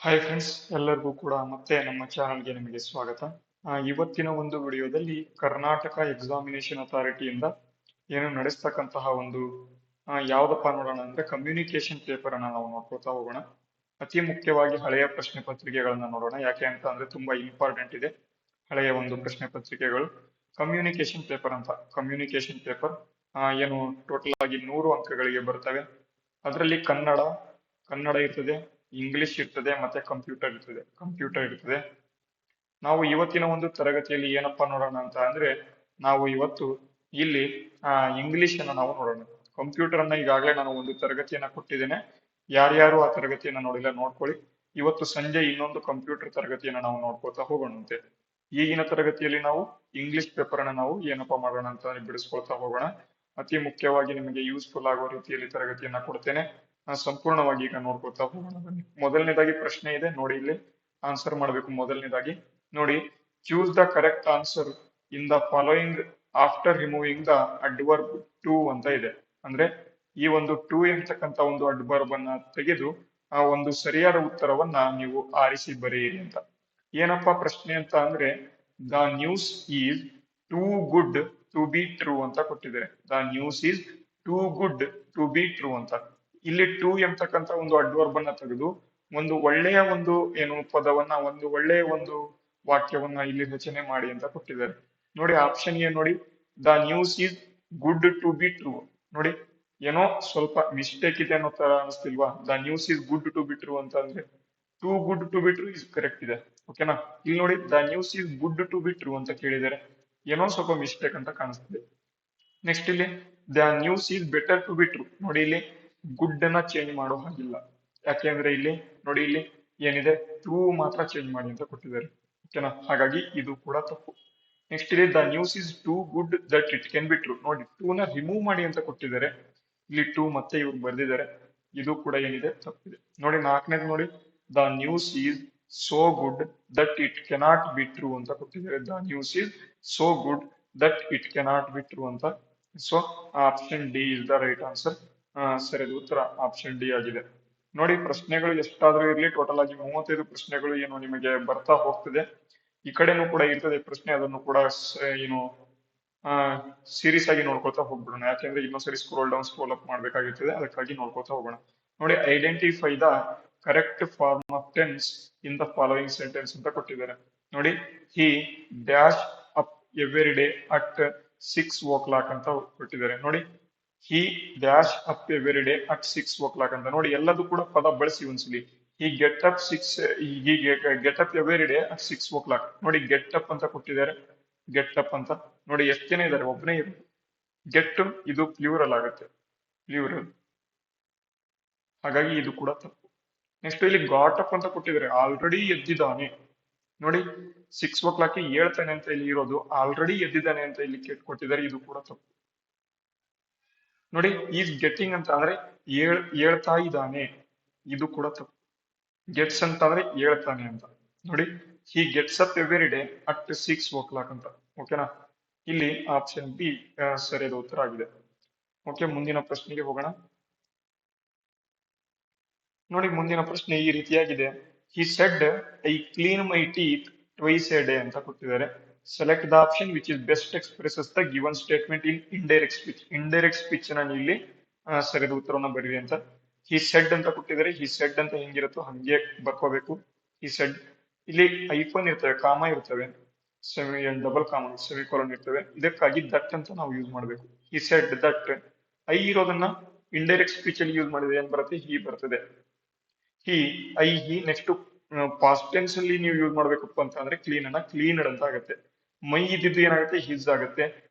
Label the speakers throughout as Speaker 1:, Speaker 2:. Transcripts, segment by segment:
Speaker 1: Hi friends, ಎಲ್ಲರಿಗೂ ಕೂಡ ಮತ್ತೆ ನಮ್ಮ ಚಾನಲ್ಗೆ ನಿಮಗೆ ಸ್ವಾಗತ. ಇವತ್ತಿನ ಒಂದು ವಿಡಿಯೋದಲ್ಲಿ ಕರ್ನಾಟಕ ಎಕ್ಸಾಮಿನೇಷನ್ ಅಥಾರಿಟಿಯಿಂದ ಏನು ನಡೆಸ್ತಕ್ಕಂತಹ ಒಂದು ಯಾವ್ದಪ್ಪ ನೋಡೋಣ ಅಂದ್ರೆ ಕಮ್ಯುನಿಕೇಶನ್ ಪೇಪರ್ ಅನ್ನ ನಾವು ನೋಡ್ಕೊತಾ ಹೋಗೋಣ. ಅತಿ ಮುಖ್ಯವಾಗಿ ಹಳೆಯ ಪ್ರಶ್ನೆ ಪತ್ರಿಕೆಗಳನ್ನ ನೋಡೋಣ. ಯಾಕೆ ಅಂತ ಅಂದ್ರೆ ತುಂಬಾ ಇಂಪಾರ್ಟೆಂಟ್ ಇದೆ ಹಳೆಯ ಒಂದು ಪ್ರಶ್ನೆ ಪತ್ರಿಕೆಗಳು. ಕಮ್ಯುನಿಕೇಶನ್ ಪೇಪರ್ ಏನು ಟೋಟಲ್ ಆಗಿ 100 ಅಂಕಗಳಿಗೆ ಬರ್ತವೆ. ಅದರಲ್ಲಿ ಕನ್ನಡ ಇರ್ತದೆ, ಇಂಗ್ಲಿಷ್ ಇರ್ತದೆ, ಮತ್ತೆ ಕಂಪ್ಯೂಟರ್ ಇರ್ತದೆ. ನಾವು ಇವತ್ತಿನ ಒಂದು ತರಗತಿಯಲ್ಲಿ ಏನಪ್ಪಾ ನೋಡೋಣ ಅಂತ ಅಂದ್ರೆ ನಾವು ಇವತ್ತು ಇಲ್ಲಿ ಇಂಗ್ಲಿಷ್ ಅನ್ನ ನಾವು ನೋಡೋಣ. ಕಂಪ್ಯೂಟರ್ ಅನ್ನ ಈಗಾಗಲೇ ನಾನು ಒಂದು ತರಗತಿಯನ್ನ ಕೊಟ್ಟಿದ್ದೇನೆ. ಯಾರ್ಯಾರು ಆ ತರಗತಿಯನ್ನ ನೋಡಿಲ್ಲ ನೋಡ್ಕೊಳ್ಳಿ. ಇವತ್ತು ಸಂಜೆ ಇನ್ನೊಂದು ಕಂಪ್ಯೂಟರ್ ತರಗತಿಯನ್ನ ನಾವು ನೋಡ್ಕೊತಾ ಹೋಗೋಣಂತೆ. ಈಗಿನ ತರಗತಿಯಲ್ಲಿ ನಾವು ಇಂಗ್ಲಿಷ್ ಪೇಪರ್ ಅನ್ನ ನಾವು ಏನಪ್ಪಾ ಮಾಡೋಣ ಅಂತ ಬಿಡಿಸ್ಕೊಳ್ತಾ ಹೋಗೋಣ. ಅತಿ ಮುಖ್ಯವಾಗಿ ನಿಮಗೆ ಯೂಸ್ಫುಲ್ ಆಗುವ ರೀತಿಯಲ್ಲಿ ತರಗತಿಯನ್ನ ಕೊಡ್ತೇನೆ. ಸಂಪೂರ್ಣವಾಗಿ ಈಗ ನೋಡ್ಕೊತಾ ಹೋಗೋಣ ಬನ್ನಿ. ಮೊದಲನೇದಾಗಿ ಪ್ರಶ್ನೆ ಇದೆ ನೋಡಿ, ಇಲ್ಲಿ ಆನ್ಸರ್ ಮಾಡಬೇಕು. ಮೊದಲನೇದಾಗಿ ನೋಡಿ, choose the correct answer in the following after removing the adverb too ಅಂತ ಇದೆ. ಅಂದ್ರೆ ಈ ಒಂದು ಟು ಎಂತಕ್ಕಂತ ಒಂದು ಅಡ್ವರ್ಬ್ ಅನ್ನ ತೆಗೆದು ಆ ಒಂದು ಸರಿಯಾದ ಉತ್ತರವನ್ನ ನೀವು ಆರಿಸಿ ಬರೆಯಿರಿ ಅಂತ. ಏನಪ್ಪಾ ಪ್ರಶ್ನೆ ಅಂತ ಅಂದ್ರೆ the news is too good to be true ಅಂತ ಕೊಟ್ಟಿದ್ದಾರೆ. The news is too good to be true ಅಂತ. ಇಲ್ಲಿ ಟೂ ಎಂತಕ್ಕಂತ ಒಂದು ಅಡ್ವರ್ಬ್ ಅನ್ನ ತೆಗೆದು ಒಂದು ಒಳ್ಳೆಯ ಒಂದು ಏನು ಪದವನ್ನ, ಒಂದು ಒಳ್ಳೆಯ ಒಂದು ವಾಕ್ಯವನ್ನ ಇಲ್ಲಿ ರಚನೆ ಮಾಡಿ ಅಂತ ಕೊಟ್ಟಿದ್ದಾರೆ. ನೋಡಿ ಆಪ್ಷನ್ ಎ ನೋಡಿ, the news is good to be true. ನೋಡಿ ಏನೋ ಸ್ವಲ್ಪ ಮಿಸ್ಟೇಕ್ ಇದೆ ಅನ್ನೋ ತರ ಅನಿಸ್ತಿಲ್ವಾ? The news is good to be true ಅಂತ ಅಂದ್ರೆ too good to be true is correct ಇದೆ. ಓಕೆನಾ? ಇಲ್ಲಿ ನೋಡಿ the news is good to be true ಅಂತ ಕೇಳಿದ್ದಾರೆ, ಏನೋ ಸ್ವಲ್ಪ ಮಿಸ್ಟೇಕ್ ಅಂತ ಕಾಣಿಸ್ತಿದೆ. ನೆಕ್ಸ್ಟ್ ಇಲ್ಲಿ the news is better to be true. ನೋಡಿ ಇಲ್ಲಿ ಗುಡ್ ಅನ್ನ ಚೇಂಜ್ ಮಾಡೋ ಹಾಗಿಲ್ಲ. ಯಾಕೆಂದ್ರೆ ಇಲ್ಲಿ ನೋಡಿ, ಇಲ್ಲಿ ಏನಿದೆ ಟ್ರೂ ಮಾತ್ರ ಚೇಂಜ್ ಮಾಡಿ ಅಂತ ಕೊಟ್ಟಿದ್ದಾರೆ. ಓಕೆನಾ? ಹಾಗಾಗಿ ಇದು ಕೂಡ ತಪ್ಪು. ನೆಕ್ಸ್ಟ್ ಇಲ್ಲಿ the news is too good that it can be true. ನೋಡಿ ಟೂ ನ ರಿಮೂವ್ ಮಾಡಿ ಅಂತ ಕೊಟ್ಟಿದ್ದಾರೆ. ಇಲ್ಲಿ ಟೂ ಮತ್ತೆ ಇವ್ರು ಬರ್ದಿದ್ದಾರೆ, ಇದು ಕೂಡ ಏನಿದೆ ತಪ್ಪಿದೆ. ನೋಡಿ ನಾಲ್ಕನೇದು ನೋಡಿ, the news is so good that it cannot be true ಅಂತ ಕೊಟ್ಟಿದ್ದಾರೆ. The news is so good that it cannot be true ಅಂತ. So option D is the right answer. ಸರಿಯಾದ ಉತ್ತರ ಆಪ್ಷನ್ ಡಿ ಆಗಿದೆ. ನೋಡಿ ಪ್ರಶ್ನೆಗಳು ಎಷ್ಟಾದ್ರೂ ಇರಲಿ, ಟೋಟಲ್ ಆಗಿ 35 ಪ್ರಶ್ನೆಗಳು ಏನು ನಿಮಗೆ ಬರ್ತಾ ಹೋಗ್ತದೆ. ಈ ಕಡೆನೂ ಕೂಡ ಇರ್ತದೆ ಪ್ರಶ್ನೆ, ಅದನ್ನು ಕೂಡ ಏನು ಸೀರೀಸ್ ಆಗಿ ನೋಡ್ಕೊತಾ ಹೋಗ್ಬಿಡೋಣ. ಯಾಕೆಂದ್ರೆ ಇನ್ನೊಂದ್ಸರಿ ಸ್ಕ್ರೋಲ್ ಅಪ್ ಮಾಡ್ಬೇಕಾಗಿರ್ತದೆ, ಅದಕ್ಕಾಗಿ ನೋಡ್ಕೊತಾ ಹೋಗೋಣ. ನೋಡಿ identify the correct form of tense in the following sentence ಅಂತ ಕೊಟ್ಟಿದ್ದಾರೆ. ನೋಡಿ he dash up every day at 6 o'clock ಅಂತ ಕೊಟ್ಟಿದ್ದಾರೆ. ನೋಡಿ he dash up every day at 6 o'clock ಅಂತ. ನೋಡಿ ಎಲ್ಲದೂ ಕೂಡ ಪದ ಬಳಸಿ ಒಂದ್ಸಲಿ. He get up get up every day at 6 o'clock. ನೋಡಿ ಗೆಟ್ ಅಪ್ ಅಂತ ಕೊಟ್ಟಿದ್ದಾರೆ, ಗೆಟ್ ಅಪ್ ಅಂತ. ನೋಡಿ ಎಷ್ಟು ಜನ ಇದ್ದಾರೆ? ಒಬ್ಬನೇ ಇರು. ಗೆಟ್ ಇದು ಪ್ಲೂರಲ್ ಆಗುತ್ತೆ, ಪ್ಲೂರಲ್, ಹಾಗಾಗಿ ಇದು ಕೂಡ ತಪ್ಪು. ನೆಕ್ಸ್ಟ್ ಇಲ್ಲಿ ಗಾಟ್ ಅಪ್ ಅಂತ ಕೊಟ್ಟಿದ್ದಾರೆ, ಆಲ್ರೆಡಿ ಎದ್ದಿದ್ದಾನೆ. ನೋಡಿ 6 o'clock ಹೇಳ್ತಾನೆ ಅಂತ ಇಲ್ಲಿ ಇರೋದು, ಆಲ್ರೆಡಿ ಎದ್ದಿದ್ದಾನೆ ಅಂತ ಇಲ್ಲಿ ಕೊಟ್ಟಿದ್ದಾರೆ, ಇದು ಕೂಡ ತಪ್ಪು. ನೋಡಿ ಈಸ್ ಗೆಟಿಂಗ್ ಅಂತ ಅಂದ್ರೆ ಹೇಳ್ತಾ ಇದ್ದಾನೆ, ಇದು ಕೂಡ ತಪ್ಪು. ಗೆಟ್ಸ್ ಅಂತ ಅಂದ್ರೆ ಹೇಳ್ತಾನೆ ಅಂತ. ನೋಡಿ he gets up every day at 6 o'clock ಅಂತ. ಓಕೆನಾ? ಇಲ್ಲಿ ಆಪ್ಷನ್ ಬಿ ಸರಿಯಾದ ಉತ್ತರ ಆಗಿದೆ. ಓಕೆ, ಮುಂದಿನ ಪ್ರಶ್ನೆಗೆ ಹೋಗೋಣ. ನೋಡಿ ಮುಂದಿನ ಪ್ರಶ್ನೆ ಈ ರೀತಿಯಾಗಿದೆ. He said I clean my teeth twice A day ಅಂತ ಕೊಟ್ಟಿದ್ದಾರೆ. Select the option which is best expresses the given statement in indirect speech. Indirect speech ನ ಇಲ್ಲಿ ಸರಿಯಾದ ಉತ್ತರವನ್ನ ಬರೀರಿ ಅಂತ. ಹಿ ಸೆಡ್ ಅಂತ ಕೊಟ್ಟಿದ್ದಾರೆ. ಹಿ ಸೆಡ್ ಅಂತ ಹೆಂಗಿರುತ್ತೋ ಹಂಗೆ ಬರ್ಕೋಬೇಕು. ಹಿ ಸೆಡ್ ಇಲ್ಲಿ ಐಫೋನ್ ಇರ್ತವೆ, ಕಾಮ ಇರ್ತವೆ, ಡಬಲ್ ಕಾಮ, ಸೆಮಿಕೋಲನ್ ಇರ್ತವೆ. ಇದಕ್ಕಾಗಿ ದಟ್ ಅಂತ ನಾವು ಯೂಸ್ ಮಾಡಬೇಕು. He said that. ಐ ಇರೋದನ್ನ ಇಂಡೈರೆಕ್ಟ್ ಸ್ಪೀಚ್ ಅಲ್ಲಿ ಯೂಸ್ ಮಾಡಿದ್ರೆ ಏನ್ ಬರುತ್ತೆ? ಹಿ ಬರ್ತದೆ. ಹಿ ನೆಕ್ಸ್ಟ್ ಪಾಸ್ಟ್ ಟೆನ್ಸ್ ಅಲ್ಲಿ ನೀವು ಯೂಸ್ ಮಾಡ್ಬೇಕಪ್ಪ ಅಂತ ಅಂದ್ರೆ ಕ್ಲೀನ್ ಅನ್ನ ಕ್ಲೀನ್ಡ್ ಅಂತ ಆಗುತ್ತೆ. ಮೈ ಇದ್ದಿದ್ದು ಏನಾಗುತ್ತೆ? ಹಿಸ್ ಆಗುತ್ತೆ.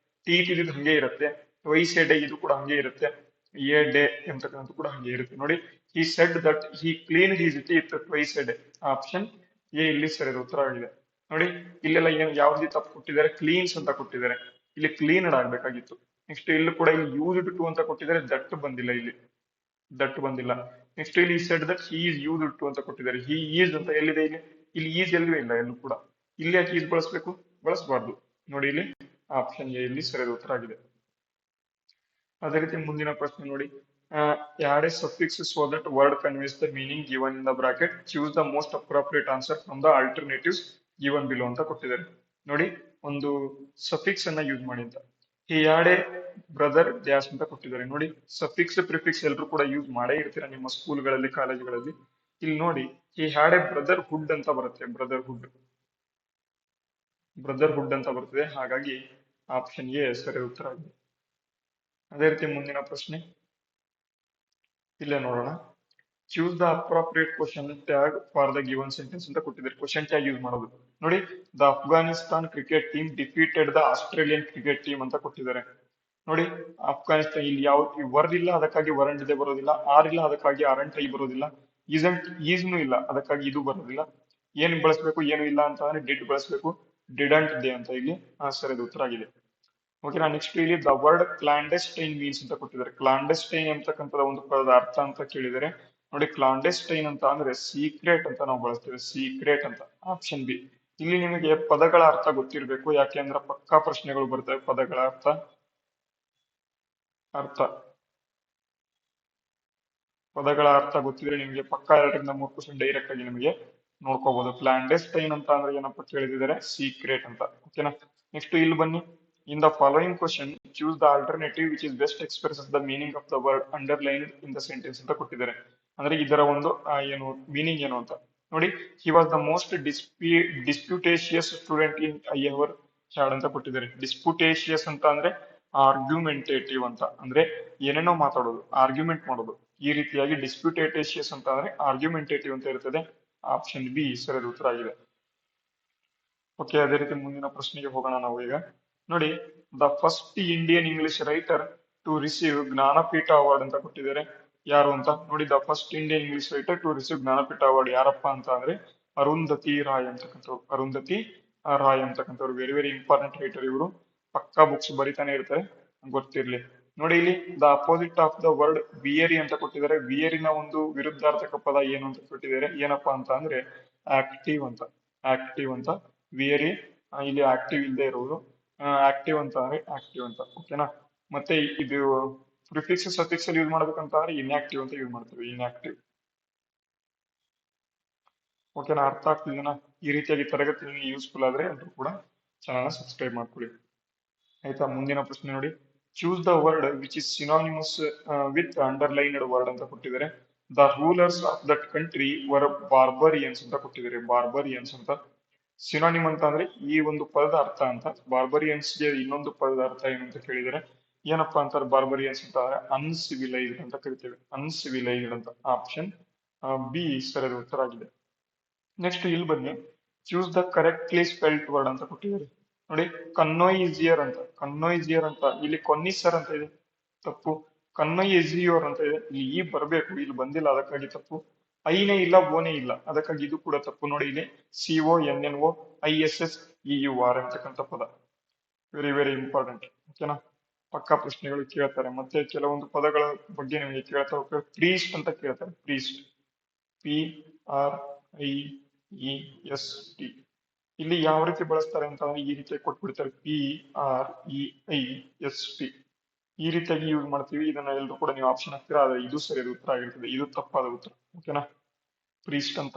Speaker 1: ಟೀತ್ ಇದ್ದಿದ್ದು ಹಂಗೆ ಇರುತ್ತೆ. ಟ್ವೈಸ್ ಎ ಡೇ ಇದು ಕೂಡ ಹಂಗೆ ಇರುತ್ತೆ. ಎ ಡೇ ಎಂತಕ್ಕಂಥ ಕೂಡ ಹಂಗೆ ಇರುತ್ತೆ. ನೋಡಿ he said that he clean his teeth twice A day. Option A ಇಲ್ಲಿ ಸರಿಯಾದ ಉತ್ತರ ಆಗಿದೆ. ನೋಡಿ ಇಲ್ಲೆಲ್ಲ ಏನು ಯಾವ ರೀತಿ ತಪ್ಪು ಕೊಟ್ಟಿದ್ದಾರೆ? ಕ್ಲೀನ್ಸ್ ಅಂತ ಕೊಟ್ಟಿದ್ದಾರೆ, ಇಲ್ಲಿ ಕ್ಲೀನ್ಡ್ ಆಗ್ಬೇಕಾಗಿತ್ತು. ನೆಕ್ಸ್ಟ್ ಇಲ್ಲಿ ಕೂಡ ಇಲ್ಲಿ ಯೂಸ್ಡ್ ಟು ಅಂತ ಕೊಟ್ಟಿದ್ದಾರೆ, ದಟ್ ಬಂದಿಲ್ಲ, ಇಲ್ಲಿ ದಟ್ ಬಂದಿಲ್ಲ. ನೆಕ್ಸ್ಟ್ ಇಲ್ಲಿ said that he is used to ಅಂತ ಕೊಟ್ಟಿದ್ದಾರೆ. ಹಿ ಈಸ್ ಅಂತ ಎಲ್ಲಿದೆ? ಇಲ್ಲಿ ಈಸ್ ಎಲ್ಲೂ ಇಲ್ಲ, ಎಲ್ಲೂ ಕೂಡ. ಇಲ್ಲಿ ಯಾಕೆ ಈಸ್ ಬಳಸಬೇಕು? ಬಳಸಬಾರ್ದು. ನೋಡಿ ಇಲ್ಲಿ ಆಪ್ಷನ್ ಎ ಇಲ್ಲಿ ಸರಿಯಾದ ಉತ್ತರ ಆಗಿದೆ. ಅದೇ ರೀತಿ ಮುಂದಿನ ಪ್ರಶ್ನೆ ನೋಡಿ. add a suffix so that word conveys the meaning given in the bracket. Choose the most appropriate answer from the alternatives given below ಅಂತ ಕೊಟ್ಟಿದ್ದಾರೆ. ನೋಡಿ, ಒಂದು ಸಫಿಕ್ಸ್ ಅನ್ನ ಯೂಸ್ ಮಾಡಿ ಅಂತ. He had A brother dash ಅಂತ ಕೊಟ್ಟಿದ್ದಾರೆ. ನೋಡಿ, ಸಫಿಕ್ಸ್ ಪ್ರಿಫಿಕ್ಸ್ ಎಲ್ಲರೂ ಕೂಡ ಯೂಸ್ ಮಾಡೇ ಇರ್ತೀರಾ ನಿಮ್ಮ ಸ್ಕೂಲ್ಗಳಲ್ಲಿ, ಕಾಲೇಜ್ಗಳಲ್ಲಿ. ಇಲ್ಲಿ ನೋಡಿ, ಹಿ ಹ್ಯಾಡ್ ಎ ಬ್ರದರ್ ಹುಡ್ ಅಂತ ಬರುತ್ತೆ. ಬ್ರದರ್ ಹುಡ್ ಅಂತ ಬರ್ತದೆ. ಹಾಗಾಗಿ ಆಪ್ಷನ್ ಎ ಸರಿ ಉತ್ತರ ಆಗಿದೆ. ಅದೇ ರೀತಿ ಮುಂದಿನ ಪ್ರಶ್ನೆ ಇಲ್ಲೇ ನೋಡೋಣ. Choose the appropriate question tag for the given sentence ಅಂತ ಕೊಟ್ಟಿದ್ದಾರೆ. ಕ್ವಶನ್ ಟ್ಯಾಗ್ ಯೂಸ್ ಮಾಡೋದು. ನೋಡಿ, the Afghanistan cricket team defeated the Australian cricket team ಅಂತ ಕೊಟ್ಟಿದ್ದಾರೆ. ನೋಡಿ, ಅಫ್ಘಾನಿಸ್ತಾನ ಇಲ್ಲಿ ಯಾವ ವರ್ಡ್ ಇಲ್ಲ, ಅದಕ್ಕಾಗಿ ವರಂಟ್ ಇದೆ ಬರೋದಿಲ್ಲ. ಆರ್ ಇಲ್ಲ, ಅದಕ್ಕಾಗಿ ಆರಂಟ್ ಐ ಬರೋದಿಲ್ಲ. ಈಸಂಟ್ ಈಸ್ನು ಇಲ್ಲ, ಅದಕ್ಕಾಗಿ ಇದು ಬರೋದಿಲ್ಲ. ಏನ್ ಬಳಸಬೇಕು, ಏನು ಇಲ್ಲ ಅಂತ ಅಂದ್ರೆ ಡಿಡ್ ಬಳಸಬೇಕು. ಡಿಡಂಟ್ ದೇ ಅಂತ ಇಲ್ಲಿ ಸರಿಯಾದ ಉತ್ತರ ಆಗಿದೆ. ಓಕೆನಾ. ನೆಕ್ಸ್ಟ್ ಇಲ್ಲಿ ದ ವರ್ಡ್ ಕ್ಲಾಂಡೆಸ್ಟೈನ್ ಮೀನ್ಸ್ ಅಂತ ಕೊಟ್ಟಿದ್ದಾರೆ. ಕ್ಲಾಂಡೆಸ್ಟೈನ್ ಅಂತಕ್ಕಂಥದ ಒಂದು ಪದದ ಅರ್ಥ ಅಂತ ಕೇಳಿದರೆ, ನೋಡಿ, ಕ್ಲಾಂಡೆಸ್ಟೈನ್ ಅಂತ ಅಂದ್ರೆ ಸೀಕ್ರೆಟ್ ಅಂತ ನಾವು ಬಳಸ್ತೇವೆ. ಸೀಕ್ರೆಟ್ ಅಂತ. Option B. ಇಲ್ಲಿ ನಿಮಗೆ ಪದಗಳ ಅರ್ಥ ಗೊತ್ತಿರಬೇಕು, ಯಾಕೆಂದ್ರೆ ಪಕ್ಕಾ ಪ್ರಶ್ನೆಗಳು ಬರ್ತವೆ. ಪದಗಳ ಅರ್ಥ ಅರ್ಥ ಪದಗಳ ಅರ್ಥ ಗೊತ್ತಿದ್ರೆ ನಿಮಗೆ ಪಕ್ಕಾ 2 3 ಕ್ವಶನ್ ಡೈರೆಕ್ಟ್ ಆಗಿ ನಿಮಗೆ ನೋಡ್ಕೋಬಹುದು. ಕ್ಲಾಂಡೆಸ್ಟೈನ್ ಅಂತ ಅಂದ್ರೆ ಏನಪ್ಪ ಕೇಳಿದಿದ್ದಾರೆ, ಸೀಕ್ರೆಟ್ ಅಂತ. ಓಕೆನಾ. ನೆಕ್ಸ್ಟ್ ಇಲ್ಲಿ ಬನ್ನಿ. ಇನ್ the following question choose the alternative which is best expresses the meaning of the word underlined in the sentence ಅಂತ ಕೊಟ್ಟಿದ್ದಾರೆ. ಅಂದ್ರೆ ಇದರ ಒಂದು ಏನು ಮೀನಿಂಗ್ ಏನು ಅಂತ ನೋಡಿ. He was the most disputatious student in I ever had ಅಂತ ಕೊಟ್ಟಿದ್ದಾರೆ. ಡಿಸ್ಪ್ಯೂಟೇಷಿಯಸ್ ಅಂತ ಅಂದ್ರೆ ಆರ್ಗ್ಯುಮೆಂಟೇಟಿವ್ ಅಂತ ಅಂದ್ರೆ ಏನೇನೋ ಮಾತಾಡೋದು, ಆರ್ಗ್ಯುಮೆಂಟ್ ಮಾಡೋದು. ಈ ರೀತಿಯಾಗಿ ಡಿಸ್ಪ್ಯೂಟೇಷಿಯಸ್ ಅಂತ ಅಂದ್ರೆ ಆರ್ಗ್ಯುಮೆಂಟೇಟಿವ್ ಅಂತ ಇರ್ತದೆ. ಆಪ್ಷನ್ ಬಿ ಸರಿಯಾದ ಉತ್ತರ ಆಗಿದೆ. ಓಕೆ, ಅದೇ ರೀತಿ ಮುಂದಿನ ಪ್ರಶ್ನೆಗೆ ಹೋಗೋಣ ನಾವು ಈಗ. ನೋಡಿ, the first Indian English writer to receive Jnanpith award ಅಂತ ಕೊಟ್ಟಿದ್ದಾರೆ. ಯಾರು ಅಂತ ನೋಡಿ. The first Indian English writer to receive Jnanpith award ಯಾರಪ್ಪ ಅಂತ ಅಂದ್ರೆ ಅರುಂಧತಿ ರಾಯ್ ಅಂತಕ್ಕಂಥವ್ರು. ಅರುಂಧತಿ ರಾಯ್ ಅಂತಕ್ಕಂಥವ್ರು ವೆರಿ ವೆರಿ ಇಂಪಾರ್ಟೆಂಟ್ ರೈಟರ್ ಇವರು. ಪಕ್ಕಾ ಬುಕ್ಸ್ ಬರಿತಾನೆ ಇರ್ತಾರೆ, ಗೊತ್ತಿರ್ಲಿ. ನೋಡಿ, ಇಲ್ಲಿ the opposite of the word weary ಅಂತ ಕೊಟ್ಟಿದ್ದಾರೆ. ವಿಯರಿನ ಒಂದು ವಿರುದ್ಧಾರ್ಥಕ ಪದ ಏನು ಅಂತ ಕೊಟ್ಟಿದ್ದಾರೆ. ಏನಪ್ಪಾ ಅಂತ ಅಂದ್ರೆ ಆಕ್ಟಿವ್ ಅಂತ. ಆಕ್ಟಿವ್ ಅಂತ. ವಿಯರಿ ಇಲ್ಲಿ ಆಕ್ಟಿವ್ ಇಲ್ಲದೆ ಇರುವುದು. ಆಕ್ಟಿವ್ ಅಂತ ಅಂದ್ರೆ ಆಕ್ಟಿವ್ ಅಂತ. ಓಕೆನಾ. ಮತ್ತೆ ಇದು ಪ್ರಿಫಿಕ್ಸ್ ಸಫಿಕ್ಸ್ ಅಲ್ಲಿ ಯೂಸ್ ಮಾಡ್ಬೇಕಂತ ಅಂದ್ರೆ ಇನ್ಆಕ್ಟಿವ್ ಅಂತ ಯೂಸ್ ಮಾಡ್ತೀವಿ. ಇನ್ಆಕ್ಟಿವ್. ಓಕೆನಾ. ಅರ್ಥ ಆಗ್ತಿದೆನಾ? ಈ ರೀತಿಯಾಗಿ ತರಗತಿ ನಿಮಗೆ ಯೂಸ್ಫುಲ್ ಆದ್ರೆ ಎಲ್ಲರೂ ಕೂಡ ಚಾನಲ್ ಸಬ್ಸ್ಕ್ರೈಬ್ ಮಾಡ್ಕೊಳ್ಳಿ. ಆಯ್ತಾ. ಮುಂದಿನ ಪ್ರಶ್ನೆ ನೋಡಿ. Choose the word which is synonymous with underlined word ಅಂತ ಕೊಟ್ಟಿದ್ದಾರೆ. The rulers of that country were barbarians ಅಂತ ಕೊಟ್ಟಿದ್ದಾರೆ. ಬಾರ್ಬರಿಯನ್ಸ್ ಅಂತ. ಸಿನಾನಿಮ್ ಅಂತ ಅಂದ್ರೆ ಈ ಒಂದು ಪದದ ಅರ್ಥ ಅಂತ. ಬಾರ್ಬರಿಯನ್ಸ್ ಗೆ ಇನ್ನೊಂದು ಪದದ ಅರ್ಥ ಏನು ಅಂತ ಕೇಳಿದರೆ ಏನಪ್ಪಾ ಅಂತಾರೆ ಬಾರ್ಬರಿಯನ್ಸ್ ಅಂತ ಅಂದ್ರೆ ಅನ್ಸಿವಿಲೈಸ್ಡ್ ಅಂತ ಕರಿತೇವೆ. ಅನ್ಸಿವಿಲೈಸ್ಡ್ ಅಂತ. ಆಪ್ಷನ್ ಬಿ ಸರಿಯಾದ ಉತ್ತರ ಆಗಿದೆ. ನೆಕ್ಸ್ಟ್ ಇಲ್ಲಿ ಬನ್ನಿ. Choose the correctly spelt word ಅಂತ ಕೊಟ್ಟಿದ್ದಾರೆ. ನೋಡಿ, ಕನ್ನೋಯಿಸಿಯರ್ ಅಂತ. ಕನ್ನೋಯಿಸಿಯರ್ ಅಂತ ಇಲ್ಲಿ ಕೊನ್ನಿಸರ್ ಅಂತ ಇದೆ, ತಪ್ಪು. ಕನ್ನೋಯಿಸಿಯೋರ್ ಅಂತ ಇದೆ, ಇಲ್ಲಿ ಈ ಬರ್ಬೇಕು, ಇಲ್ಲಿ ಬಂದಿಲ್ಲ, ಅದಕ್ಕಾಗಿ ತಪ್ಪು. ಐನೇ ಇಲ್ಲ, ಓನೇ ಇಲ್ಲ, ಅದಕ್ಕಾಗಿ ಇದು ಕೂಡ ತಪ್ಪು. ನೋಡಿ, ಇಲ್ಲಿ CONNOISSEUR ಅಂತಕ್ಕಂಥ ಪದ ವೆರಿ ವೆರಿ ಇಂಪಾರ್ಟೆಂಟ್. ಓಕೆನಾ. ಪಕ್ಕಾ ಪ್ರಶ್ನೆಗಳು ಕೇಳ್ತಾರೆ. ಮತ್ತೆ ಕೆಲವೊಂದು ಪದಗಳ ಬಗ್ಗೆ ನಿಮಗೆ ಕೇಳ್ತಾ ಹೋಗ್ತಾರೆ. ಪ್ರೀಸ್ಟ್ ಅಂತ ಕೇಳ್ತಾರೆ. ಪ್ರೀಸ್ಟ್. PRIEST. ಇಲ್ಲಿ ಯಾವ ರೀತಿ ಬಳಸ್ತಾರೆ ಅಂತ ಅಂದ್ರೆ ಈ ರೀತಿಯಾಗಿ ಕೊಟ್ಬಿಡ್ತಾರೆ. PREIST. ಈ ರೀತಿಯಾಗಿ ಯೂಸ್ ಮಾಡ್ತೀವಿ. ಇದನ್ನ ಎಲ್ಲರೂ ಕೂಡ ನೀವು ಆಪ್ಷನ್ ಹಾಕ್ತೀರಾ, ಆದ್ರೆ ಇದು ಸರಿಯಾದ ಉತ್ತರ ಆಗಿರ್ತದೆ. ಇದು ತಪ್ಪಾದ ಉತ್ತರ. ಓಕೆನಾ. ಪ್ರೀಸ್ಟ್ ಅಂತ.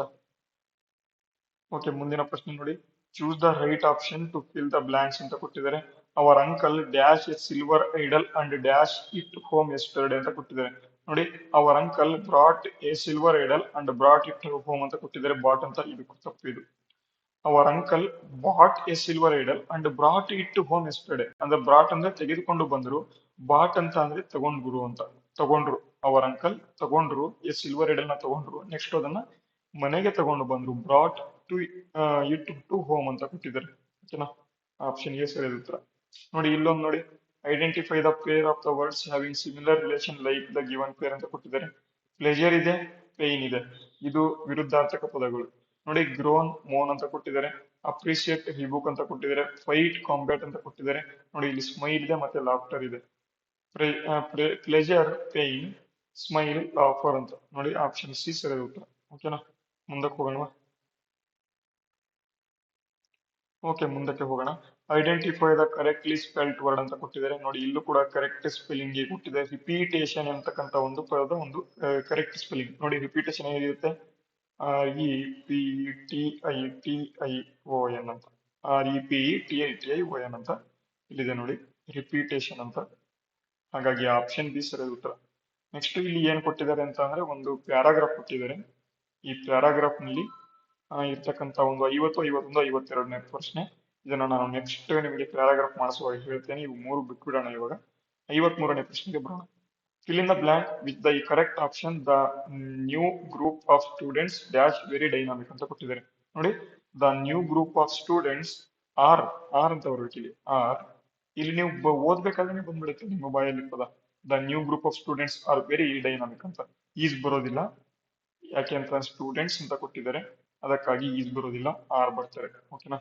Speaker 1: ಓಕೆ, ಮುಂದಿನ ಪ್ರಶ್ನೆ ನೋಡಿ. Choose the right option to fill the blanks ಅಂತ ಕೊಟ್ಟಿದ್ದಾರೆ. Our uncle dash a silver idol and dash it home yesterday ಅಂತ ಕೊಟ್ಟಿದ್ದಾರೆ. ನೋಡಿ, our uncle brought a silver idol and brought it home ಅಂತ ಕೊಟ್ಟಿದ್ದಾರೆ. ಬಾಟ್ ಅಂತ, ಇದು ತಪ್ಪು. ಇದು our uncle bought a silver idol and brought it home yesterday. ಅಂದ್ರೆ ಬ್ರಾಟ್ ಅಂದ್ರೆ ತೆಗೆದುಕೊಂಡು ಬಂದ್ರು, ಬಾಟ್ ಅಂತ ಅಂದ್ರೆ ತಗೊಂಡ್ರು ಅಂತ. ತಗೊಂಡ್ರು. ಅವರ್ ಅಂಕಲ್ ತಗೊಂಡ್ರು ಎ ಸಿಲ್ವರ್ ಐಡಲ್ ನ ತಗೊಂಡ್ರು, ನೆಕ್ಸ್ಟ್ ಅದನ್ನ ಮನೆಗೆ ತಗೊಂಡು ಬಂದ್ರು. Brought to it to home ಅಂತ ಕೊಟ್ಟಿದ್ದಾರೆ. ಓಕೆನಾ. ಆಪ್ಷನ್ ಎ ಸರಿಯಾದ ಉತ್ತರ. ನೋಡಿ, ಇಲ್ಲೊಂದು ನೋಡಿ. Identify the pair of the words having similar relation like the given peer ಅಂತ ಕೊಟ್ಟಿದ್ದಾರೆ. ಪ್ಲೆಜರ್ ಇದೆ, ಪೇನ್ ಇದೆ, ಇದು ವಿರುದ್ಧಾರ್ಥಕ ಪದಗಳು. ನೋಡಿ, ಗ್ರೋನ್ ಮೋನ್ ಅಂತ ಕೊಟ್ಟಿದ್ದಾರೆ. ಅಪ್ರಿಶಿಯೇಟ್ ಹಿಬುಕ್ ಅಂತ ಕೊಟ್ಟಿದ್ದಾರೆ. ಫೈಟ್ ಕಾಂಬ್ಯಾಟ್ ಅಂತ ಕೊಟ್ಟಿದ್ದಾರೆ. ನೋಡಿ, ಇಲ್ಲಿ ಸ್ಮೈಲ್ ಇದೆ ಮತ್ತೆ ಲಾಫ್ಟರ್ ಇದೆ. ಪ್ಲೆಜರ್, ಪೇನ್, ಸ್ಮೈಲ್, ಲಾಫರ್ ಅಂತ. ನೋಡಿ, ಆಪ್ಷನ್ ಸಿ ಸರಿಯಾದ ಉತ್ತರ. ಓಕೆನಾ. ಮುಂದಕ್ಕೆ ಹೋಗೋಣ. ಓಕೆ, ಮುಂದಕ್ಕೆ ಹೋಗೋಣ. Identify the correctly spelt word ಅಂತ ಕೊಟ್ಟಿದ್ದಾರೆ ನೋಡಿ. ಇಲ್ಲೂ ಕೂಡ ಕರೆಕ್ಟ್ ಸ್ಪೆಲ್ಲಿಂಗ್ ಕೊಟ್ಟಿದ್ದಾರೆ. ರಿಪೀಟೇಷನ್ ಅಂತಕ್ಕಂಥ ಒಂದು ಪದದ ಒಂದು ಕರೆಕ್ಟ್ ಸ್ಪೆಲ್ಲಿಂಗ್ ನೋಡಿ. ರಿಪೀಟೇಷನ್ ಏನಿರುತ್ತೆ, REPETITION ಅಂತ, REPETITION ಅಂತ ಇಲ್ಲಿದೆ ನೋಡಿ, ರಿಪೀಟೇಷನ್ ಅಂತ. ಹಾಗಾಗಿ ಆಪ್ಷನ್ ಬಿ ಸರಿಯಾದ ಉತ್ತರ. ನೆಕ್ಸ್ಟ್ ಇಲ್ಲಿ ಏನ್ ಕೊಟ್ಟಿದ್ದಾರೆ ಅಂತ ಅಂದ್ರೆ ಒಂದು ಪ್ಯಾರಾಗ್ರಾಫ್ ಕೊಟ್ಟಿದ್ದಾರೆ. ಈ ಪ್ಯಾರಾಗ್ರಾಫ್ ನಲ್ಲಿ ಇರ್ತಕ್ಕಂಥ ಒಂದು 50, 51, 52ನೇ ಪ್ರಶ್ನೆ. ಇದನ್ನ ನಾನು ನೆಕ್ಸ್ಟ್ ನಿಮಗೆ ಪ್ಯಾರಾಗ್ರಾಫ್ ಮಾಡಿಸುವಾಗ ಹೇಳ್ತೇನೆ. ಇವು 3 ಬಿಟ್ಬಿಡೋಣ. ಇವಾಗ 53ನೇ ಪ್ರಶ್ನೆಗೆ ಬರೋಣ. Fill in the blank with the correct option. The new group of students dash very dynamic ಅಂತ ಕೊಟ್ಟಿದ್ದಾರೆ ನೋಡಿ. The new group of students are ಅಂತ ಬರಬೇಕು ಇಲ್ಲಿ. ಇಲ್ಲಿ ನೀವು ಓದ್ಬೇಕಾದ್ರೆ ಬಂದ್ಬಿಡುತ್ತೆ ನಿಮ್ಮ ಬಾಯಲ್ಲಿ ಪದ. The new group of students are very dynamic ಅಂತ. ಈಸ್ ಬರೋದಿಲ್ಲ, ಯಾಕೆ ಅಂತ ಸ್ಟೂಡೆಂಟ್ಸ್ ಅಂತ ಕೊಟ್ಟಿದ್ದಾರೆ, ಅದಕ್ಕಾಗಿ ಈಸ್ ಬರೋದಿಲ್ಲ, ಆರ್ ಬರ್ತಾರೆ. ಓಕೆನಾ.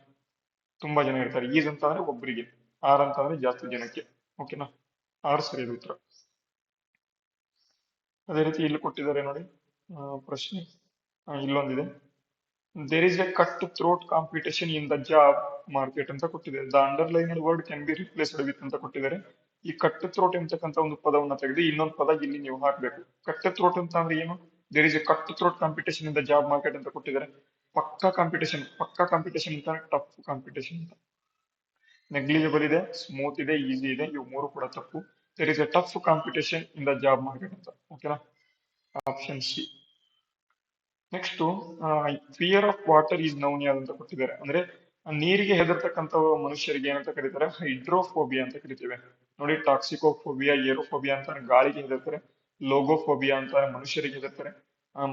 Speaker 1: ತುಂಬಾ ಜನ ಇರ್ತಾರೆ. ಈಸ್ ಅಂತ ಅಂದ್ರೆ ಒಬ್ಬರಿಗೆ, ಆರ್ ಅಂತ ಅಂದ್ರೆ ಜಾಸ್ತಿ ಜನಕ್ಕೆ. ಓಕೆನಾ, ಆರ್ ಸರಿಯಾದ ಉತ್ತರ. ಅದೇ ರೀತಿ ಇಲ್ಲಿ ಕೊಟ್ಟಿದ್ದಾರೆ ನೋಡಿ ಪ್ರಶ್ನೆ. ಇಲ್ಲೊಂದಿದೆ, there is a cut throat competition in the job market ಅಂತ ಕೊಟ್ಟಿದ್ದಾರೆ. The underlined word can be replaced with ಅಂತ ಕೊಟ್ಟಿದ್ದಾರೆ. ಈ ಕಟ್ ಥ್ರೋಟ್ ಎಂತಕ್ಕಂಥ ಒಂದು ಪದವನ್ನು ತೆಗೆದು ಇನ್ನೊಂದು ಪದ ಇಲ್ಲಿ ನೀವು ಹಾಕ್ಬೇಕು. ಕಟ್ ಥ್ರೋಟ್ ಅಂತ ಅಂದ್ರೆ ಏನು? There is a cut throat competition in the job market ಅಂತ ಕೊಟ್ಟಿದ್ದಾರೆ. ಪಕ್ಕಾ ಕಾಂಪಿಟೇಷನ್ ಅಂತ ಟಫ್ ಕಾಂಪಿಟೇಷನ್ ಅಂತ. ನೆಗ್ಲಿಜಿಬಲ್ ಇದೆ, ಸ್ಮೂತ್ ಇದೆ, ಈಸಿ ಇದೆ, ಇವು 3 ಕೂಡ ತಪ್ಪು. There is a tough competition in the job market ಅಂತ. ಓಕೆನಾ, option C. Next fear of water is noun ಯಾವ್ದು ಅಂತ ಕೊಟ್ಟಿದ್ದಾರೆ. ಅಂದ್ರೆ ನೀರಿಗೆ ಹೆದರ್ತಕ್ಕಂಥ ಮನುಷ್ಯರಿಗೆ ಏನಂತ ಕರೀತಾರೆ? ಹೈಡ್ರೋಫೋಬಿಯಾ ಅಂತ ಕರಿತೇವೆ ನೋಡಿ. ಟಾಕ್ಸಿಕೋಫೋಬಿಯಾ, ಏರೋಫೋಬಿಯಾ ಅಂತ ಗಾಳಿಗೆ ಹೆದರ್ತಾರೆ. ಲೋಗೋಫೋಬಿಯಾ ಅಂತ ಮನುಷ್ಯರಿಗೆ ಹೆದರ್ತಾರೆ.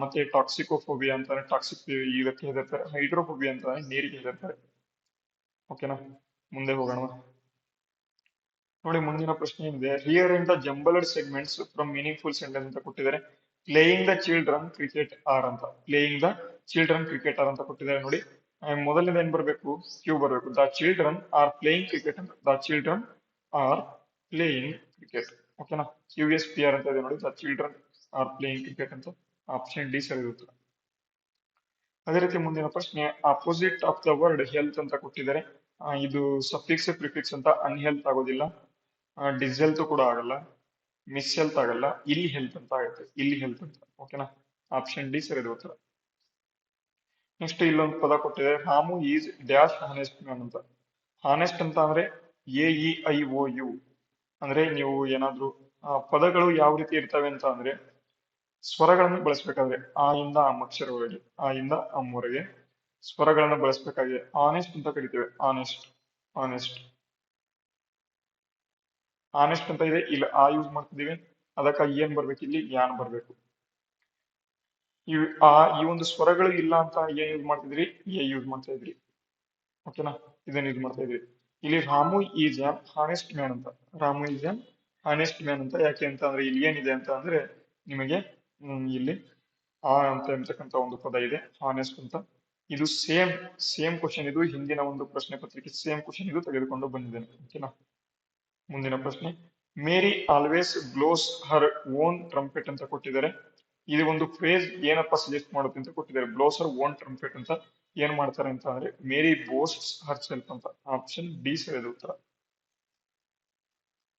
Speaker 1: ಮತ್ತೆ ಟಾಕ್ಸಿಕೋಫೋಬಿಯಾ ಅಂತಾರೆ ಟಾಕ್ಸಿಕ್ ಇದಕ್ಕೆ ಹೆದರ್ತಾರೆ. ಹೈಡ್ರೋಫೋಬಿಯಾ ಅಂತ ನೀರಿಗೆ ಹೆದರ್ತಾರೆ. ಓಕೆನಾ, ಮುಂದೆ ಹೋಗೋಣ ನೋಡಿ. ಮುಂದಿನ ಪ್ರಶ್ನೆ ಏನಿದೆ, here in the jumbled segments from meaningful sentence ಅಂತ ಕೊಟ್ಟಿದ್ದಾರೆ. Playing the children cricket are ಅಂತ, playing the children cricket are ಅಂತ ಕೊಟ್ಟಿದ್ದಾರೆ ನೋಡಿ. ಮೊದಲನೇದು ಏನ್ ಬರಬೇಕು? ಕ್ಯೂ ಬರಬೇಕು. The children are playing cricket ಅಂತ. The children are playing cricket. ಓಕೆನಾ, QSPR ಅಂತ ಇದೆ ನೋಡಿ. The children are playing cricket ಅಂತ. ಆಪ್ಷನ್ ಡಿ ಸರಿ ಉತ್ತರ. ಅದೇ ರೀತಿ ಮುಂದಿನ ಪ್ರಶ್ನೆ, opposite of the word health ಅಂತ ಕೊಟ್ಟಿದ್ದಾರೆ. ಇದು ಸಫಿಕ್ಸ್ ಪ್ರಿಫಿಕ್ಸ್ ಅಂತ. ಅನ್ಹೆಲ್ತ್ ಆಗೋದಿಲ್ಲ, ಡಿಸ್ಹೆಲ್ತ್ ಕೂಡ ಆಗಲ್ಲ, ಮಿಸ್ ಹೆಲ್ತ್ ಆಗಲ್ಲ, ಇಲ್ಲಿ ಹೆಲ್ತ್ ಅಂತ ಆಗುತ್ತೆ. ಇಲ್ಲಿ ಹೆಲ್ತ್ ಅಂತ. ಓಕೆನಾ, ಆಪ್ಷನ್ ಡಿ ಸರಿಯಾದ ಉತ್ತರ. ನೆಕ್ಸ್ಟ್ ಇಲ್ಲೊಂದು ಪದ ಕೊಟ್ಟಿದೆ, Ramu is dash honest man ಅಂತ. ಹಾನೆಸ್ಟ್ ಅಂತ ಅಂದ್ರೆ AEIOU. ಅಂದ್ರೆ ನೀವು ಏನಾದ್ರು ಪದಗಳು ಯಾವ ರೀತಿ ಇರ್ತವೆ ಅಂತ ಅಂದ್ರೆ ಸ್ವರಗಳನ್ನು ಬಳಸಬೇಕಾದ್ರೆ ಆ ಇಂದ ಅಮ್ ಅಕ್ಷರವರೆಗೆ, ಆ ಇಂದ ಅಮ್ವರೆಗೆ ಸ್ವರಗಳನ್ನು ಬಳಸಬೇಕಾಗಿದೆ. ಆನೆಸ್ಟ್ ಅಂತ ಕರಿತೇವೆ. ಆನೆಸ್ಟ್, ಆನೆಸ್ಟ್, ಆನೆಸ್ಟ್ ಅಂತ ಇದೆ. ಇಲ್ಲಿ ಯೂಸ್ ಮಾಡ್ತಿದೀವಿ, ಅದಕ್ಕಾಗಿ ಏನ್ ಬರ್ಬೇಕು? ಇಲ್ಲಿ ಯಾನ್ ಬರ್ಬೇಕು. ಈ ಒಂದು ಸ್ವರಗಳು ಇಲ್ಲ ಅಂತ ಏನ್ ಯೂಸ್ ಮಾಡ್ತಿದ್ರಿ? ಯೂಸ್ ಮಾಡ್ತಾ ಇದ್ರಿ. ಓಕೆನಾ, ಇದನ್ನ ಯೂಸ್ ಮಾಡ್ತಾ ಇದ್ರಿ. ಇಲ್ಲಿ Ramu is an honest man ಅಂತ. Ramu is an honest man ಅಂತ. ಯಾಕೆ ಅಂತ ಅಂದ್ರೆ ಇಲ್ಲಿ ಏನಿದೆ ಅಂತ ಅಂದ್ರೆ ನಿಮಗೆ ಇಲ್ಲಿ ಅಂತ ಎಂತಕ್ಕಂತ ಒಂದು ಪದ ಇದೆ, ಹಾನೆಸ್ಟ್ ಅಂತ. ಇದು ಸೇಮ್ ಕ್ವಶನ್. ಇದು ಹಿಂದಿನ ಒಂದು ಪ್ರಶ್ನೆ ಪತ್ರಿಕೆ ಸೇಮ್ ಕ್ವಶನ್ ಇದು ತೆಗೆದುಕೊಂಡು ಬಂದಿದ್ದೇನೆ. ಓಕೆನಾ, ಮುಂದಿನ ಪ್ರಶ್ನೆ, Mary always blows her own trumpet ಅಂತ ಕೊಟ್ಟಿದ್ದಾರೆ. ಇದು ಒಂದು ಫ್ರೇಸ್ ಏನಪ್ಪ ಸಜೆಸ್ಟ್ ಮಾಡುತ್ತೆ ಅಂತ ಕೊಟ್ಟಿದ್ದಾರೆ. ಬ್ಲೋಸ್ ಹರ್ ಓನ್ ಟ್ರಂಪೆಟ್ ಅಂತ ಏನ್ ಮಾಡ್ತಾರೆ ಅಂತ ಅಂದ್ರೆ ಮೇರಿ ಬೋಸ್ಟ್ಸ್ ಹರ್ ಸೆಲ್ಫ್ ಅಂತ. ಆಪ್ಷನ್ ಡಿ ಸರಿಯಾದ ಉತ್ತರ.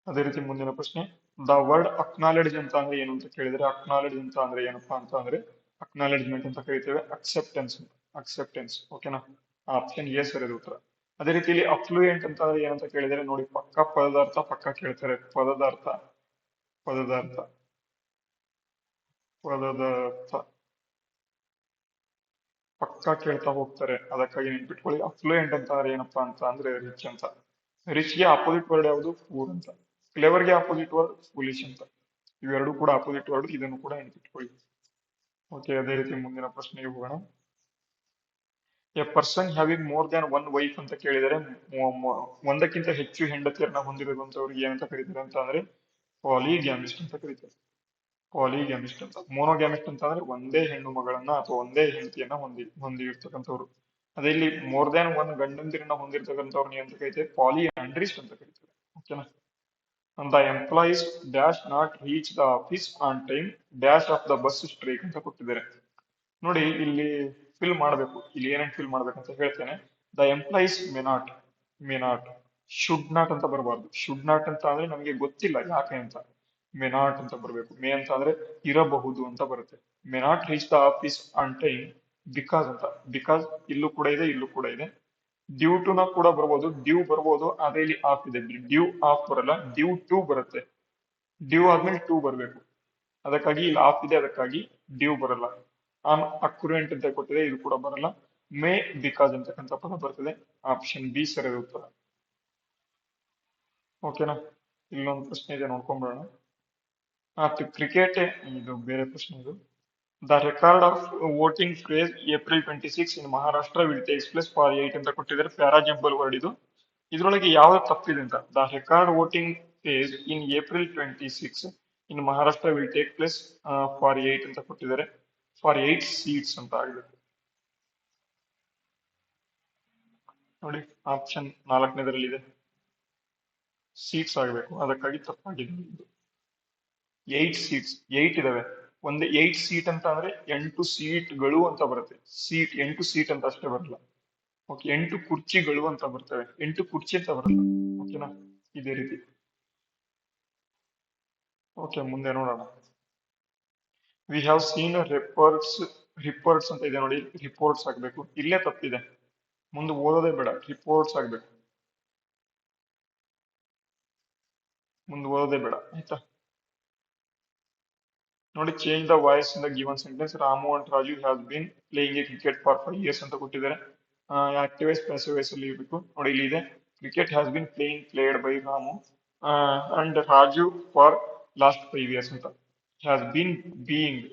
Speaker 1: ಅದೇ ರೀತಿ ಮುಂದಿನ ಪ್ರಶ್ನೆ, ದ ವರ್ಡ್ ಅಕ್ನಾಲೆಡ್ಜ್ ಅಂತ ಅಂದ್ರೆ ಏನು ಅಂತ ಕೇಳಿದರೆ, ಅಕ್ನಾಲೆಡ್ಜ್ ಅಂತ ಅಂದ್ರೆ ಏನಪ್ಪಾ ಅಂತ ಅಂದ್ರೆ ಅಕ್ನಾಲೆಡ್ಜ್ಮೆಂಟ್ ಅಂತ ಕರಿತೇವೆ. Acceptance, acceptance. ಓಕೆನಾ, ಆಪ್ಷನ್ ಎ ಸರಿಯಾದ ಉತ್ತರ. ಅದೇ ರೀತಿ ಇಲ್ಲಿ ಅಫ್ಲೂಯೆಂಟ್ ಅಂತ ಏನಂತ ಕೇಳಿದರೆ ನೋಡಿ, ಪಕ್ಕ ಪದದ ಅರ್ಥ ಪಕ್ಕ ಕೇಳ್ತಾರೆ. ಪದದ ಅರ್ಥ, ಪದದ ಅರ್ಥ, ಪದದ ಅರ್ಥ ಪಕ್ಕ ಕೇಳ್ತಾ ಹೋಗ್ತಾರೆ. ಅದಕ್ಕಾಗಿ ನೆನ್ಪಿಟ್ಕೊಳ್ಳಿ. ಅಫ್ಲೂಯೆಂಟ್ ಅಂತ ಅಂದ್ರೆ ಏನಪ್ಪಾ ಅಂತ ಅಂದ್ರೆ ರಿಚ್ ಅಂತ. ರಿಚ್ ಗೆ ಆಪೋಸಿಟ್ ವರ್ಡ್ ಯಾವುದು? ಫೂರ್ ಅಂತ. ಕ್ಲೆವರ್ ಗೆ ಆಪೋಸಿಟ್ ವರ್ಡ್ ಫೂಲಿಶ್ ಅಂತ. ಇವೆರಡು ಕೂಡ ಆಪೋಸಿಟ್ ವರ್ಡ್, ಇದನ್ನು ಕೂಡ ನೆನ್ಪಿಟ್ಕೊಳ್ಳಿ. ಓಕೆ, ಅದೇ ರೀತಿ ಮುಂದಿನ ಪ್ರಶ್ನೆಗೆ ಹೋಗೋಣ. A person having more than one wife ಅಂತ ಕೇಳಿದರೆ, ಒಂದಕ್ಕಿಂತ ಹೆಚ್ಚು ಹೆಂಡತಿಯರನ್ನ ಹೊಂದಿರುವಂತವ್ರಿಗೆ ಏನಂತ ಕರೀತಾರೆ ಅಂತ ಅಂದ್ರೆ ಪಾಲಿಗ್ಯಾಮಿಸ್ಟ್ ಅಂತ ಕರೀತಾರೆ. ಪಾಲಿಗ್ಯಾಮಿಸ್ಟ್ ಅಂತ. ಮೋನೋಗ್ಯಾಮಿಸ್ಟ್ ಅಂತ ಅಂದ್ರೆ ಒಂದೇ ಹೆಣ್ಣು ಮಗಳನ್ನ ಅಥವಾ ಒಂದೇ ಹೆಂಡತಿಯನ್ನ ಹೊಂದಿರ್ತಕ್ಕಂಥವ್ರು. ಅದೇ ಇಲ್ಲಿ ಮೋರ್ ದ್ಯಾನ್ ಒನ್ ಗಂಡಂದಿರನ್ನ ಹೊಂದಿರ್ತಕ್ಕಂಥವ್ರನ್ನ ಏನಂತ ಕರೀತಾರೆ? ಪಾಲಿಯಾಂಡ್ರಿಸ್ಟ್ ಅಂತ ಕರೀತಾರೆ. ಓಕೆನಾ. The employees dash not reach the office on time dash of the bus strike ಅಂತ ಕೊಟ್ಟಿದ್ದಾರೆ ನೋಡಿ. ಇಲ್ಲಿ ಫಿಲ್ ಮಾಡಬೇಕು. ಇಲ್ಲಿ ಏನೇನು ಫಿಲ್ ಮಾಡ್ಬೇಕಂತ ಹೇಳ್ತೇನೆ. The employees may not should not ಅಂತ ಬರಬಾರ್ದು. ಶುಡ್ ನಾಟ್ ಅಂತ ಅಂದ್ರೆ ನಮಗೆ ಗೊತ್ತಿಲ್ಲ ಯಾಕೆ ಅಂತ. ಮೇ ನಾಟ್ ಅಂತ ಬರಬೇಕು. ಮೇ ಅಂತ ಅಂದ್ರೆ ಇರಬಹುದು ಅಂತ ಬರುತ್ತೆ. May not reach the office on time because ಅಂತ. ಬಿಕಾಸ್ ಇಲ್ಲೂ ಕೂಡ ಇದೆ, ಇಲ್ಲೂ ಕೂಡ ಇದೆ. ಡ್ಯೂ ಟು ನ ಕೂಡ ಬರ್ಬೋದು, ಡ್ಯೂ ಬರ್ಬೋದು, ಅದೇ ಇಲ್ಲಿ ಆಫ್ ಇದೆ. ಡ್ಯೂ ಆಫ್ ಬರಲ್ಲ, ಡ್ಯೂ ಟು ಬರುತ್ತೆ. ಡ್ಯೂ ಆದ್ಮೇಲೆ ಟು ಬರಬೇಕು. ಅದಕ್ಕಾಗಿ ಇಲ್ಲಿ ಆಫ್ ಇದೆ, ಅದಕ್ಕಾಗಿ ಡ್ಯೂ ಬರಲ್ಲ. ಆನ್ ಅಕ್ಯುರೆಂಟ್ ಅಂತ ಕೊಟ್ಟಿದೆ, ಇದು ಕೂಡ ಬರಲ್ಲ. ಮೇ ಬಿಕಾಸ್ ಅಂತಕ್ಕಂಥ ಪದ ಬರ್ತದೆ. ಆಪ್ಷನ್ ಬಿ ಸರಿಯಾದ ಉತ್ತರ. ಓಕೆನಾ? ಇಲ್ಲೊಂದು ಪ್ರಶ್ನೆ ಇದೆ, ನೋಡ್ಕೊಂಡ್ಬಿಡೋಣ. ಕ್ರಿಕೆಟ್, ಇದು ಬೇರೆ ಪ್ರಶ್ನೆ ಇದು. The record of voting phase April 26 in Maharashtra will takes place for 8 ಅಂತ ಕೊಟ್ಟಿದ್ದಾರೆ. ಪ್ಯಾರಾ ಜಂಬಲ್ ವರ್ಡ್ ಇದು. ಇದ್ರೊಳಗೆ ಯಾವ್ದು ತಪ್ಪಿದೆ ಅಂತ. The record voting phase in April 26 in Maharashtra will take place for 8 ಅಂತ ಕೊಟ್ಟಿದ್ದಾರೆ. ಫಾರ್ 8 ಸೀಟ್ಸ್ ಅಂತ ಆಗಿದೆ ನೋಡಿ. ಆಪ್ಷನ್ 4ನೇದರಲ್ಲಿದೆ, ಸೀಟ್ಸ್ ಆಗಬೇಕು, ಅದಕ್ಕಾಗಿ ತಪ್ಪಾಗಿದೆ. 8 ಸೀಟ್ಸ್, 8 ಇದಾವೆ. ಒಂದು 8 ಸೀಟ್ ಅಂತ ಅಂದ್ರೆ 8 ಸೀಟ್ಗಳು ಅಂತ ಬರುತ್ತೆ. ಸೀಟ್ 8 ಸೀಟ್ ಅಂತ ಅಷ್ಟೇ ಬರಲ್ಲ. ಓಕೆ, 8 ಕುರ್ಚಿಗಳು ಅಂತ ಬರ್ತವೆ, 8 ಕುರ್ಚಿ ಅಂತ ಬರಲ್ಲ. ಓಕೆನಾ? ಇದೇ ರೀತಿ. ಓಕೆ, ಮುಂದೆ ನೋಡೋಣ. ವಿ ಹ್ಯಾವ್ ಸೀನ್ ರಿಪೋರ್ಟ್ಸ್ ಅಂತ ಇದೆ ನೋಡಿ. ರಿಪೋರ್ಟ್ಸ್ ಆಗ್ಬೇಕು, ಇಲ್ಲೇ ತಪ್ಪಿದೆ. ಮುಂದೆ ಓದೋದೇ ಬೇಡ, ರಿಪೋರ್ಟ್ಸ್ ಆಗ್ಬೇಕು. ಮುಂದೆ ಓದೋದೇ ಬೇಡ, ಆಯ್ತಾ? ನೋಡಿ, change the voice in the given sentence. Ramu and Raju has been playing A cricket for 5 years ಅಂತ ಕೊಟ್ಟಿದ್ದಾರೆ. ಆಕ್ಟಿವ್ ವೈಸ್ ಪ್ಯಾಸಿವ್ ವೈಸ್ ಅಲ್ಲಿ ಇರಬೇಕು. ನೋಡಿ, ಇಲ್ಲಿ ಇದೆ, cricket has been played by Ramu and Raju for last 5 years ಅಂತ. ಹ್ಯಾಸ್ ಬೀನ್ ಬೀಯಿಂಗ್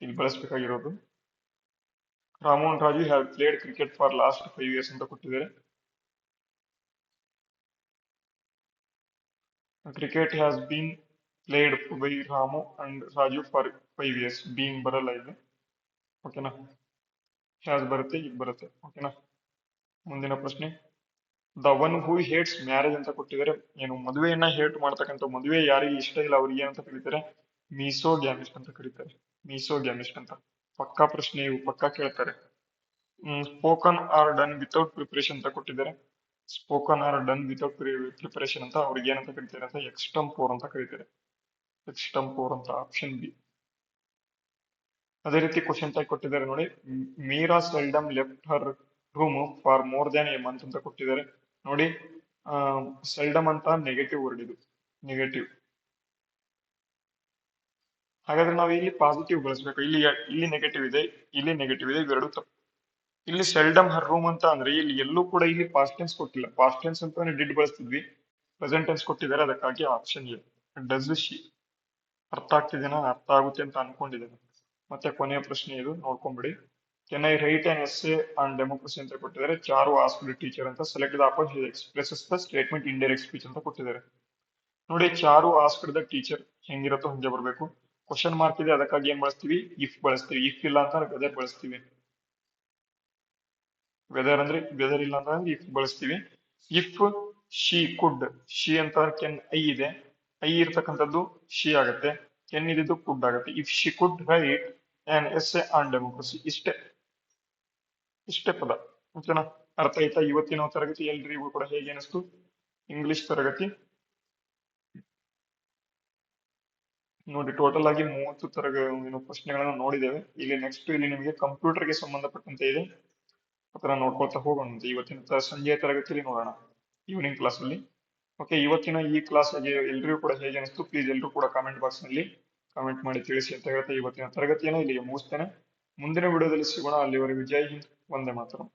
Speaker 1: ಇಲ್ಲಿ ಬಳಸಬೇಕಾಗಿರೋದು. Ramu and Raju have played cricket for last 5 years ಅಂತ ಕೊಟ್ಟಿದ್ದಾರೆ. Cricket has been played by Ramu and Raju for 5 years. Being ಬರಲ್ಲ ಇಲ್ಲಿ. ಓಕೆನಾ? ಹ್ಯಾಸ್ ಬರುತ್ತೆ, ಈಗ ಬರುತ್ತೆ. ಓಕೆನಾ? ಮುಂದಿನ ಪ್ರಶ್ನೆ. The one who hates marriage ಅಂತ ಕೊಟ್ಟಿದ್ದಾರೆ. ಏನು ಮದುವೆಯನ್ನ ಹೇಟ್ ಮಾಡ್ತಕ್ಕಂಥ, ಮದುವೆ ಯಾರಿಗೆ ಇಷ್ಟ ಇಲ್ಲ ಅವ್ರಿಗೆ ಏನಂತ ಕರೀತಾರೆ? ಮೀಸೋಗ್ಯಾಮಿಸ್ಟ್ ಅಂತ ಕರೀತಾರೆ. ಮೀಸೋಗ್ಯಾಮಿಸ್ಟ್ ಅಂತ. ಪಕ್ಕಾ ಪ್ರಶ್ನೆ ಇವು, ಪಕ್ಕಾ ಕೇಳ್ತಾರೆ. Spoken are done without preparation ಅಂತ ಕೊಟ್ಟಿದ್ದಾರೆ. Spoken are done without preparation ಅಂತ ಅವ್ರಿಗೆ ಏನಂತ ಕರೀತಾರೆ ಅಂತ ಎಕ್ಸ್ಟಂಪೋರ್ ಅಂತ ಕರೀತಾರೆ. ಎಕ್ಸ್ಟಂಪೋರ್ ಅಂತ. Option B. ಅದೇ ರೀತಿ ಕ್ವಶನ್ ಟೈಪ್ ಕೊಟ್ಟಿದ್ದಾರೆ ನೋಡಿ. Meera seldom left her room for more than a month ಅಂತ ಕೊಟ್ಟಿದ್ದಾರೆ. ನೋಡಿ, ಸೆಲ್ಡಮ್ ಅಂತ ನೆಗೆಟಿವ್ ವರ್ಡ್ ಇದು, ನೆಗೆಟಿವ್. ಹಾಗಾದ್ರೆ ನಾವು ಇಲ್ಲಿ ಪಾಸಿಟಿವ್ ಬಳಸಬೇಕು. ಇಲ್ಲಿ ನೆಗೆಟಿವ್ ಇದೆ, ಇಲ್ಲಿ ನೆಗೆಟಿವ್ ಇದೆ, ಇವೆರಡು ತಪ್ಪು. ಇಲ್ಲಿ ಸೆಲ್ಡಮ್ ಹರ್ ರೂಮ್ ಅಂತ ಅಂದ್ರೆ ಇಲ್ಲಿ ಎಲ್ಲೂ ಕೂಡ ಇಲ್ಲಿ ಪಾಸ್ಟ್ ಟೆನ್ಸ್ ಕೊಟ್ಟಿಲ್ಲ. ಪಾಸ್ಟ್ ಟೆನ್ಸ್ ಅಂತ ಡಿಡ್ ಬಳಸ್ತಿದ್ವಿ, ಪ್ರೆಸೆಂಟ್ ಟೆನ್ಸ್ ಕೊಟ್ಟಿದ್ದಾರೆ. ಅದಕ್ಕಾಗಿ ಆಪ್ಷನ್ ಎ. Does she. ಅರ್ಥ ಆಗ್ತಿದೇನಾ? ಅರ್ಥ ಆಗುತ್ತೆ ಅಂತ ಅನ್ಕೊಂಡಿದ್ದೇನೆ. ಮತ್ತೆ ಕೊನೆಯ ಪ್ರಶ್ನೆ ಇದು, ನೋಡ್ಕೊಂಬಿಡಿ. Can I write an essay on democracy ಅಂತ ಕೊಟ್ಟಿದ್ದಾರೆ. ಚಾರು ಆಸ್ಕ್ಡ್ ಟೀಚರ್ ಅಂತ. Select the opposite expresses the statement indirect speech ಅಂತ ಕೊಟ್ಟಿದ್ದಾರೆ. ನೋಡಿ, ಚಾರು ಆಸ್ಕ್ಡ್ ದ ಟೀಚರ್ ಹೆಂಗಿರುತ್ತೋ ಹಂಗೆ ಬರಬೇಕು. ಕ್ವಶನ್ ಮಾರ್ಕ್ ಇದೆ, ಅದಕ್ಕಾಗಿ ಏನ್ ಬಳಸ್ತೀವಿ? ಇಫ್ ಬಳಸ್ತೀವಿ. ಇಫ್ ಇಲ್ಲ ಅಂತ ವೆದರ್ ಬಳಸ್ತೀವಿ. ವೆದರ್ ಅಂದ್ರೆ ವೆದರ್ ಇಲ್ಲ ಅಂತ ಇಫ್ ಬಳಸ್ತೀವಿ. ಇಫ್ ಶಿ ಕುಡ್, ಶಿ ಅಂತ ಕೆನ್ ಐ ಇದೆ, ಐ ಇರ್ತಕ್ಕಂಥದ್ದು ಶಿ ಆಗತ್ತೆ, ಕೆನ್ ಇದ್ದು ಕುಡ್ ಆಗತ್ತೆ. If she could right on essay on democracy. ಇಷ್ಟೇ, ಇಷ್ಟೇ ಪದ. ಓಕೆನಾ? ಅರ್ಥ ಆಯ್ತಾ? ಇವತ್ತಿನ ತರಗತಿ ಎಲ್ರಿಗೂ ಕೂಡ ಹೇಗೆ ಅನಿಸ್ತು? ಇಂಗ್ಲಿಷ್ ತರಗತಿ ನೋಡಿ, ಟೋಟಲ್ ಆಗಿ 30 ಪ್ರಶ್ನೆಗಳನ್ನು ನೋಡಿದ್ದೇವೆ. ಇಲ್ಲಿ ನೆಕ್ಸ್ಟ್ ಇಲ್ಲಿ ನಿಮಗೆ ಕಂಪ್ಯೂಟರ್ಗೆ ಸಂಬಂಧಪಟ್ಟಂತೆ ಇದೆ, ಅದನ್ನ ನೋಡ್ಕೊಳ್ತಾ ಹೋಗೋಣ. ಇವತ್ತಿನ ಸಂಜೆಯ ತರಗತಿಯಲ್ಲಿ ನೋಡೋಣ, ಈವ್ನಿಂಗ್ ಕ್ಲಾಸ್ ಅಲ್ಲಿ. ಓಕೆ, ಇವತ್ತಿನ ಈ ಕ್ಲಾಸ್ ಎಲ್ರಿಗೂ ಕೂಡ ಹೇಗೆ ಅನಿಸ್ತು? ಪ್ಲೀಸ್ ಎಲ್ಲರೂ ಕೂಡ ಕಾಮೆಂಟ್ ಬಾಕ್ಸ್ ನಲ್ಲಿ ಕಾಮೆಂಟ್ ಮಾಡಿ ತಿಳಿಸಿ ಅಂತ ಹೇಳ್ತಾ ಇವತ್ತಿನ ತರಗತಿಯನ್ನು ಇಲ್ಲಿಗೆ ಮುಗಿಸ್ತೇನೆ. ಮುಂದಿನ ವಿಡಿಯೋದಲ್ಲಿ ಸಿಗೋಣ. ಅಲ್ಲಿವರೆಗೂ ಜೈ ಹಿಂದ್, ವಂದೇ ಮಾತರಂ.